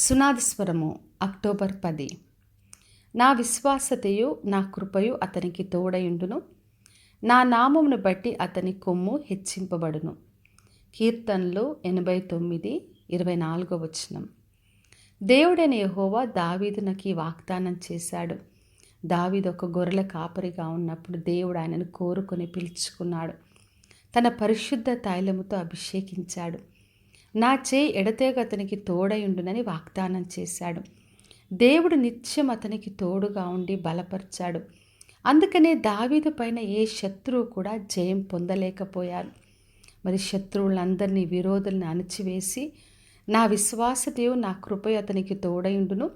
సునాదస్వరము October 10. నా విశ్వాసతయు నా కృపయు అతనికి తోడయుండును. నా నామమును బట్టి అతని కొమ్ము హెచ్చింపబడును. కీర్తనలు 89:24. దేవుడైన యెహోవా దావీదునకి వాగ్దానం చేశాడు. దావీదు ఒక గొర్రెల కాపరిగా ఉన్నప్పుడు దేవుడు ఆయనను కోరుకొని పిలుచుకున్నాడు. తన పరిశుద్ధ తైలముతో అభిషేకించాడు. నా చేయి ఎడతెగ అతనికి తోడయుండునని వాగ్దానం చేశాడు. దేవుడు నిత్యం అతనికి తోడుగా ఉండి బలపరిచాడు. అందుకనే దావీదు పైన ఏ శత్రువు కూడా జయం పొందలేకపోయారు. మరి శత్రువులందరినీ, విరోధులను అణిచివేసి, నా విశ్వాసతయు నా కృపయు అతనికి తోడయుండును,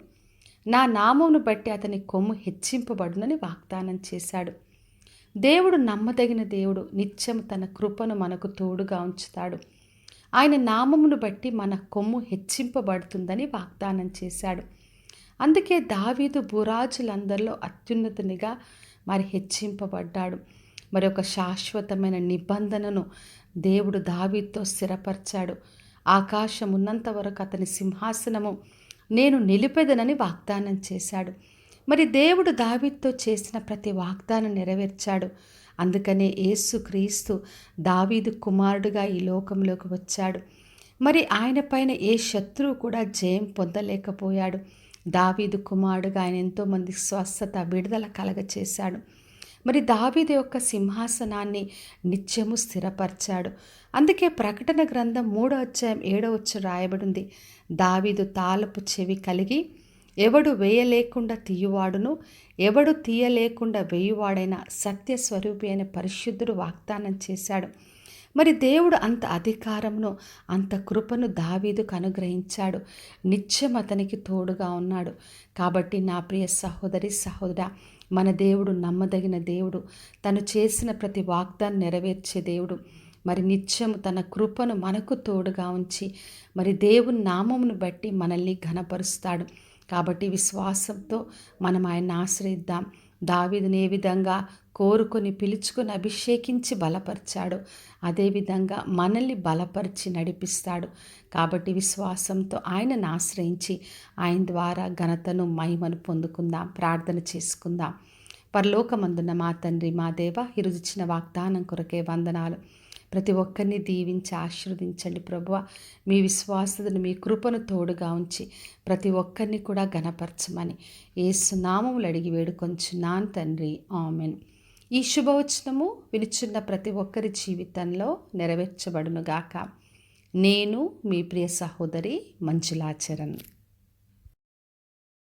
నా నామమును బట్టి అతని కొమ్ము హెచ్చింపబడునని వాగ్దానం చేశాడు. దేవుడు నమ్మదగిన దేవుడు. నిత్యం తన కృపను మనకు తోడుగా ఉంచుతాడు. ఆయన నామమును బట్టి మన కొమ్ము హెచ్చింపబడుతుందని వాగ్దానం చేశాడు. అందుకే దావీదు భూరాజులందరిలో అత్యున్నతునిగా మరి హెచ్చింపబడ్డాడు. మరి ఒక శాశ్వతమైన నిబంధనను దేవుడు దావీదుతో స్థిరపరిచాడు. ఆకాశం ఉన్నంత వరకు అతని సింహాసనము నేను నిలిపెదనని వాగ్దానం చేశాడు. మరి దేవుడు దావీదుతో చేసిన ప్రతి వాగ్దానం నెరవేర్చాడు. అందుకనే యేసుక్రీస్తు దావీదు కుమారుడుగా ఈ లోకంలోకి వచ్చాడు. మరి ఆయన పైన ఏ శత్రువు కూడా జయం పొందలేకపోయాడు. దావీదు కుమారుడుగా ఆయన ఎంతోమంది స్వస్థత, విడుదల కలగచేశాడు. మరి దావీదు యొక్క సింహాసనాన్ని నిత్యము స్థిరపరిచాడు. అందుకే ప్రకటన గ్రంథం 3:7 రాయబడింది. దావీదు తాళపు చెవి కలిగి ఎవడు వేయలేకుండా తీయువాడును, ఎవడు తీయలేకుండా వేయువాడైన సత్యస్వరూపి అయిన పరిశుద్ధుడు వాగ్దానం చేశాడు. మరి దేవుడు అంత అధికారమును, అంత కృపను దావీదుకు అనుగ్రహించాడు. నిత్యం అతనికి తోడుగా ఉన్నాడు. కాబట్టి నా ప్రియ సహోదరి, సహోదరా, మన దేవుడు నమ్మదగిన దేవుడు. తను చేసిన ప్రతి వాగ్దానం నెరవేర్చే దేవుడు. మరి నిత్యము తన కృపను మనకు తోడుగా ఉంచి మరి దేవుని నామమును బట్టి మనల్ని ఘనపరుస్తాడు. కాబట్టి విశ్వాసంతో మనం ఆయన్ని ఆశ్రయిద్దాం. దావీదుని ఏ విధంగా కోరుకొని పిలుచుకొని అభిషేకించి బలపరిచాడు, అదేవిధంగా మనల్ని బలపరిచి నడిపిస్తాడు. కాబట్టి విశ్వాసంతో ఆయనను ఆశ్రయించి ఆయన ద్వారా ఘనతను, మహిమను పొందుకుందాం. ప్రార్థన చేసుకుందాం. పరలోకమందున్న మా తండ్రి, మా దేవ, ఈరోజు ఇచ్చిన వాగ్దానం కొరకే వందనాలు. ప్రతి ఒక్కరిని దీవించి ఆశీర్వదించండి ప్రభువా. మీ విశ్వాసతను, మీ కృపను తోడుగా ఉంచి ప్రతి ఒక్కరిని కూడా ఘనపరచమని యేసు నామములు అడిగి వేడుకొంచున్నాను తండ్రి, ఆమెన్. ఈ శుభవచనము వినుచున్న ప్రతి ఒక్కరి జీవితంలో నెరవేర్చబడునుగాక. నేను మీ ప్రియ సహోదరి మంజులా చరణ్.